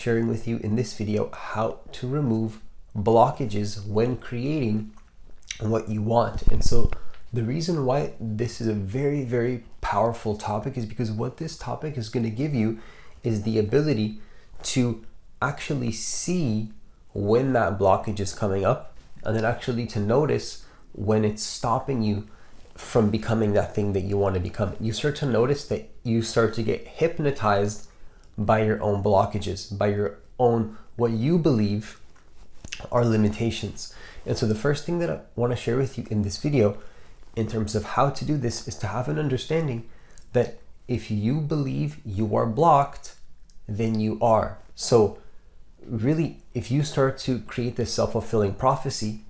sharing with you in this video how to remove blockages when creating what you want. And so the reason why this is a very, very powerful topic is because what this topic is going to give you is the ability to actually see when that blockage is coming up, and then actually to notice when it's stopping you from becoming that thing that you want to become. You start to notice that you start to get hypnotized by your own blockages, by your own, what you believe are limitations. And so the first thing that I want to share with you in this video in terms of how to do this is to have an understanding that if you believe you are blocked, then you are. So really, if you start to create this self-fulfilling prophecy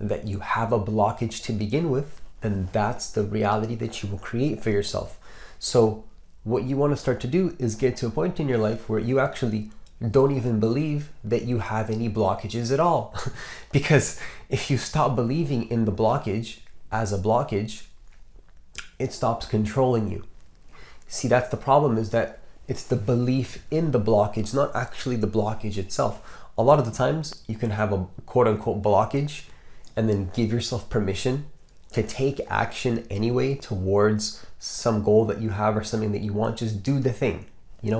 that you have a blockage to begin with, then that's the reality that you will create for yourself. So what you want to start to do is get to a point in your life where you actually don't even believe that you have any blockages at all. Because if you stop believing in the blockage as a blockage, it stops controlling you. See, that's the problem, is that it's the belief in the blockage, not actually the blockage itself. A lot of the times you can have a quote unquote blockage and then give yourself permission to take action anyway towards some goal that you have or something that you want. Just do the thing.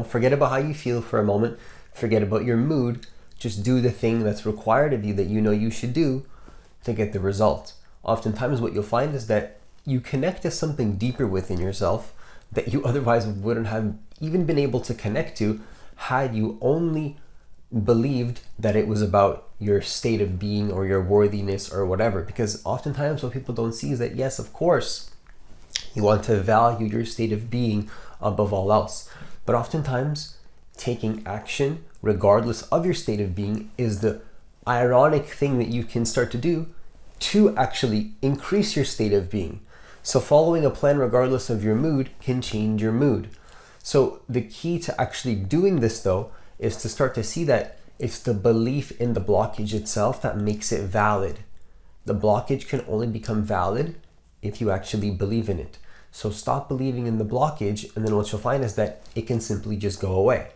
Forget about how you feel for a moment. Forget about your mood. Just do the thing that's required of you that you know you should do to get the result. Oftentimes what you'll find is that you connect to something deeper within yourself that you otherwise wouldn't have even been able to connect to had you only believed that it was about your state of being or your worthiness or whatever. Because oftentimes what people don't see is that, yes, of course, you want to value your state of being above all else. But oftentimes taking action, regardless of your state of being, is the ironic thing that you can start to do to actually increase your state of being. So following a plan regardless of your mood can change your mood. So the key to actually doing this, though, is to start to see that it's the belief in the blockage itself that makes it valid. The blockage can only become valid if you actually believe in it. So stop believing in the blockage, and then what you'll find is that it can simply just go away,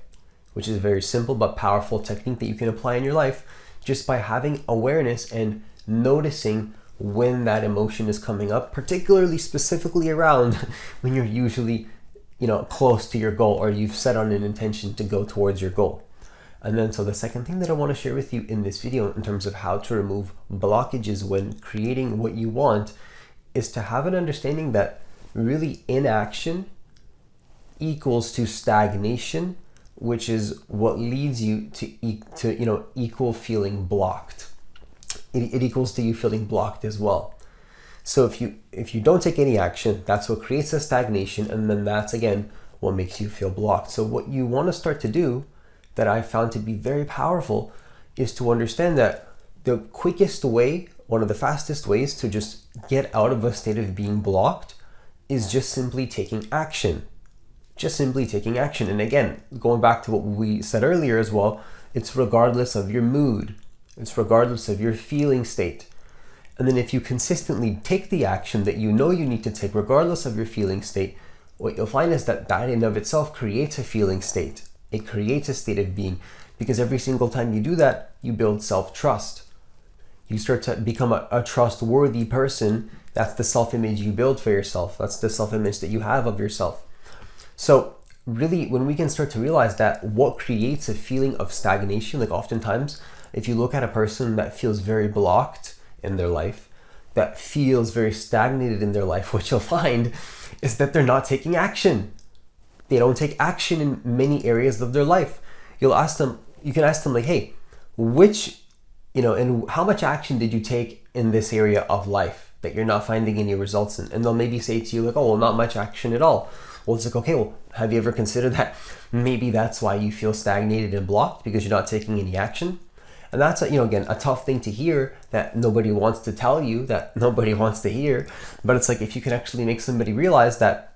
which is a very simple but powerful technique that you can apply in your life just by having awareness and noticing when that emotion is coming up, particularly specifically around when you're usually close to your goal, or you've set on an intention to go towards your goal. And then so the second thing that I want to share with you in this video in terms of how to remove blockages when creating what you want is to have an understanding that really inaction equals to stagnation, which is what leads you to equal feeling blocked. It equals to you feeling blocked as well. So if you don't take any action, that's what creates a stagnation, and then that's again what makes you feel blocked. So what you want to start to do, that I found to be very powerful, is to understand that the quickest way, one of the fastest ways to just get out of a state of being blocked is just simply taking action. Just simply taking action. And again, going back to what we said earlier as well, it's regardless of your mood. It's regardless of your feeling state. And then if you consistently take the action that you know you need to take, regardless of your feeling state, what you'll find is that that in of itself creates a feeling state. It creates a state of being, because every single time you do that, you build self-trust. You start to become a trustworthy person. That's the self-image you build for yourself. That's the self-image that you have of yourself. So really, when we can start to realize that, what creates a feeling of stagnation, like oftentimes, if you look at a person that feels very blocked in their life, that feels very stagnated in their life, what you'll find is that they're not taking action. They don't take action in many areas of their life. You can ask them like, hey, and how much action did you take in this area of life that you're not finding any results in? And they'll maybe say to you like, oh, well, not much action at all. Well, it's like, okay, well, have you ever considered that maybe that's why you feel stagnated and blocked, because you're not taking any action? And that's, again, a tough thing to hear, that nobody wants to tell you, that nobody wants to hear. But it's like, if you can actually make somebody realize that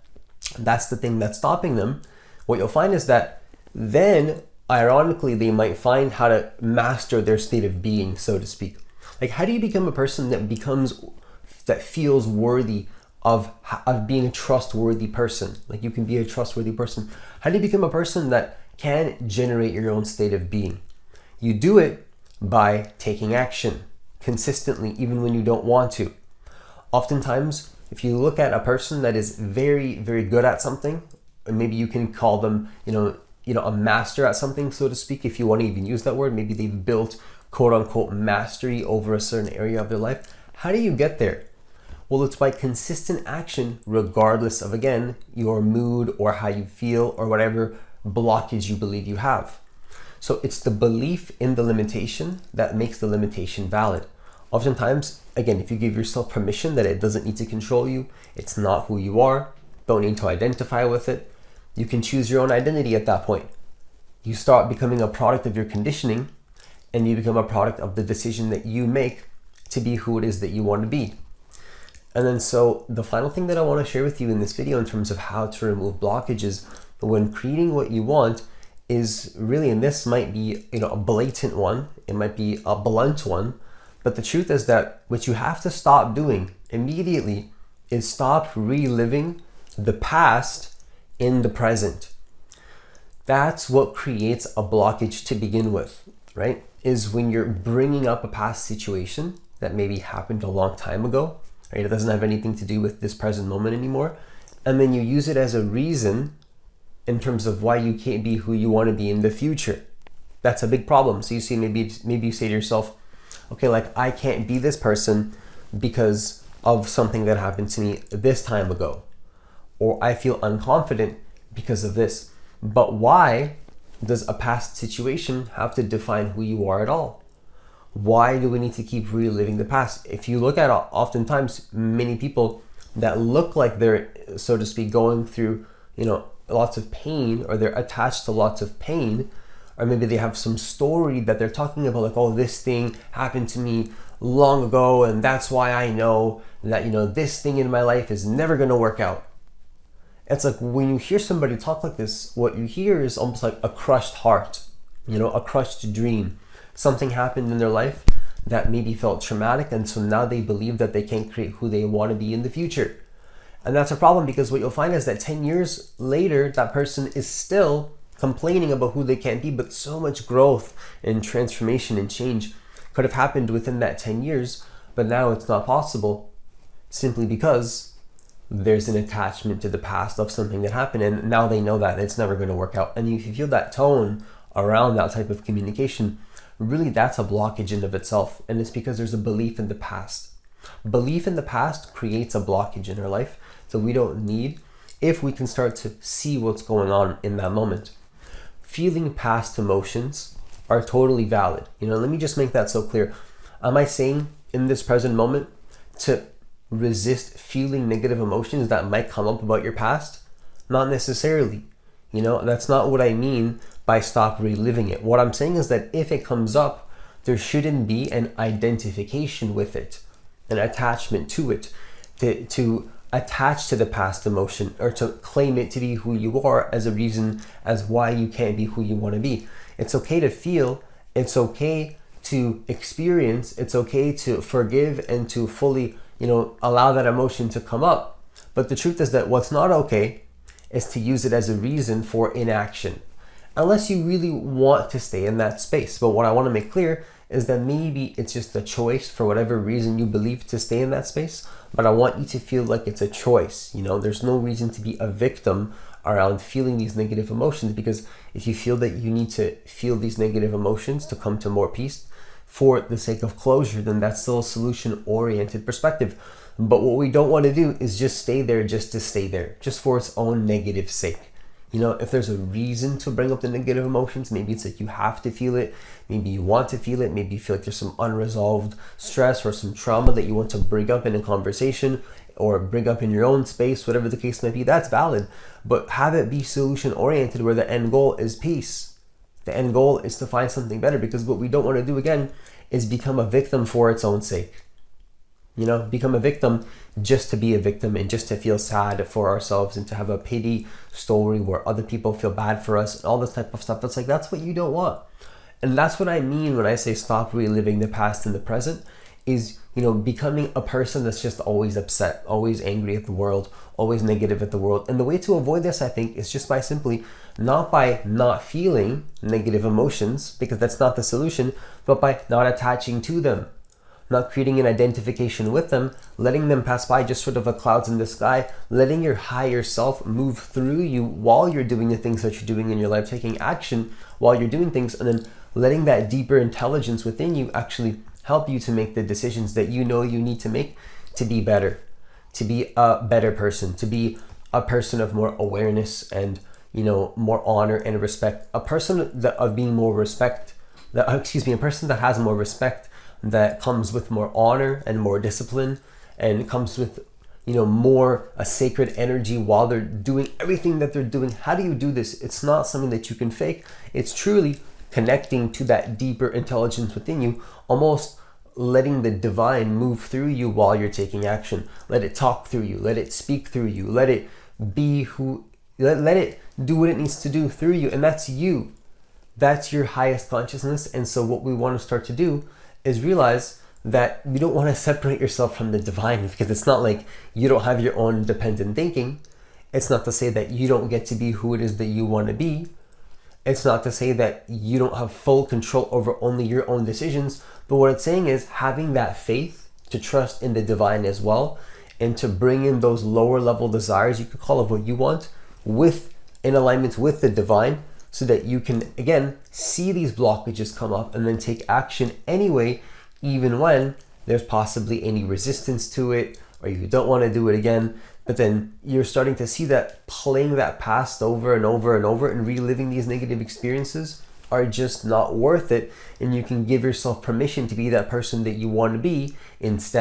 that's the thing that's stopping them, what you'll find is that then, ironically, they might find how to master their state of being, so to speak. Like, how do you become a person that feels worthy of being a trustworthy person? Like, you can be a trustworthy person. How do you become a person that can generate your own state of being. You do it by taking action consistently, even when you don't want to. Oftentimes, if you look at a person that is very, very good at something, and maybe you can call them, a master at something, so to speak, if you want to even use that word. Maybe they've built quote unquote mastery over a certain area of their life. How do you get there? Well, it's by consistent action, regardless of, again, your mood or how you feel or whatever blockage you believe you have. So it's the belief in the limitation that makes the limitation valid. Oftentimes, again, if you give yourself permission that it doesn't need to control you, it's not who you are, don't need to identify with it, you can choose your own identity at that point. You start becoming a product of your conditioning, and you become a product of the decision that you make to be who it is that you want to be. And then so the final thing that I want to share with you in this video in terms of how to remove blockages when creating what you want is really, and this might be a blatant one, it might be a blunt one, but the truth is that what you have to stop doing immediately is stop reliving the past in the present. That's what creates a blockage to begin with, right? Is when you're bringing up a past situation that maybe happened a long time ago, right? It doesn't have anything to do with this present moment anymore. And then you use it as a reason in terms of why you can't be who you want to be in the future. That's a big problem. So you see, maybe you say to yourself, okay, like I can't be this person because of something that happened to me this time ago. Or I feel unconfident because of this. But why does a past situation have to define who you are at all? Why do we need to keep reliving the past? If you look at oftentimes many people that look like they're, so to speak, going through, lots of pain, or they're attached to lots of pain, or maybe they have some story that they're talking about, like, oh, this thing happened to me long ago, and that's why I know that, this thing in my life is never going to work out. It's like when you hear somebody talk like this, what you hear is almost like a crushed heart, a crushed dream. Something happened in their life that maybe felt traumatic, and so now they believe that they can't create who they want to be in the future. And that's a problem, because what you'll find is that 10 years later, that person is still complaining about who they can't be, but so much growth and transformation and change could have happened within that 10 years, but now it's not possible simply because there's an attachment to the past of something that happened, and now they know that it's never going to work out. And if you feel that tone around that type of communication, really that's a blockage in of itself, and it's because there's a belief in the past. Belief in the past creates a blockage in our life, so we don't need, if we can start to see what's going on in that moment. Feeling past emotions are totally valid. Let me just make that so clear. Am I saying in this present moment to resist feeling negative emotions that might come up about your past? Not necessarily. That's not what I mean by stop reliving it. What I'm saying is that if it comes up, there shouldn't be an identification with it, an attachment to it, to attach to the past emotion, or to claim it to be who you are as a reason as why you can't be who you want to be. It's okay to feel, it's okay to experience, it's okay to forgive and to fully, allow that emotion to come up. But the truth is that what's not okay is to use it as a reason for inaction, unless you really want to stay in that space. But what I want to make clear is that maybe it's just a choice for whatever reason you believe to stay in that space, but I want you to feel like it's a choice. There's no reason to be a victim around feeling these negative emotions, because if you feel that you need to feel these negative emotions to come to more peace for the sake of closure, then that's still a solution-oriented perspective. But what we don't want to do is just stay there just to stay there, just for its own negative sake. If there's a reason to bring up the negative emotions, maybe it's like you have to feel it, maybe you want to feel it, maybe you feel like there's some unresolved stress or some trauma that you want to bring up in a conversation or bring up in your own space, whatever the case might be, that's valid. But have it be solution oriented, where the end goal is peace. The end goal is to find something better, because what we don't want to do, again, is become a victim for its own sake. Become a victim just to be a victim and just to feel sad for ourselves and to have a pity story where other people feel bad for us and all this type of stuff. That's what you don't want. And that's what I mean when I say stop reliving the past in the present, is, you know, becoming a person that's just always upset, always angry at the world, always negative at the world. And the way to avoid this, I think, is just by simply not by not feeling negative emotions, because that's not the solution, but by not attaching to them, not creating an identification with them, letting them pass by, just sort of a clouds in the sky, letting your higher self move through you while you're doing the things that you're doing in your life, taking action while you're doing things, and then letting that deeper intelligence within you actually help you to make the decisions that you know you need to make to be better, to be a better person, to be a person of more awareness and, you know, more honor and respect, a person that of being more respect, that, a person that has more respect, that comes with more honor and more discipline, and comes with, you know, more a sacred energy while they're doing everything that they're doing. How do you do this? It's not something that you can fake. It's truly connecting to that deeper intelligence within you, almost letting the divine move through you while you're taking action. Let it talk through you, let it speak through you, let it be who, let it do what it needs to do through you. And that's you. That's your highest consciousness. And so what we want to start to do is realize that you don't want to separate yourself from the divine, because it's not like you don't have your own independent thinking. It's not to say that you don't get to be who it is that you want to be. It's not to say that you don't have full control over only your own decisions. But what it's saying is having that faith to trust in the divine as well, and to bring in those lower level desires, you could call it what you want, with in alignment with the divine, so that you can, again, see these blockages come up and then take action anyway, even when there's possibly any resistance to it, or you don't want to do it again. But then you're starting to see that playing that past over and over and over and reliving these negative experiences are just not worth it. And you can give yourself permission to be that person that you want to be instead.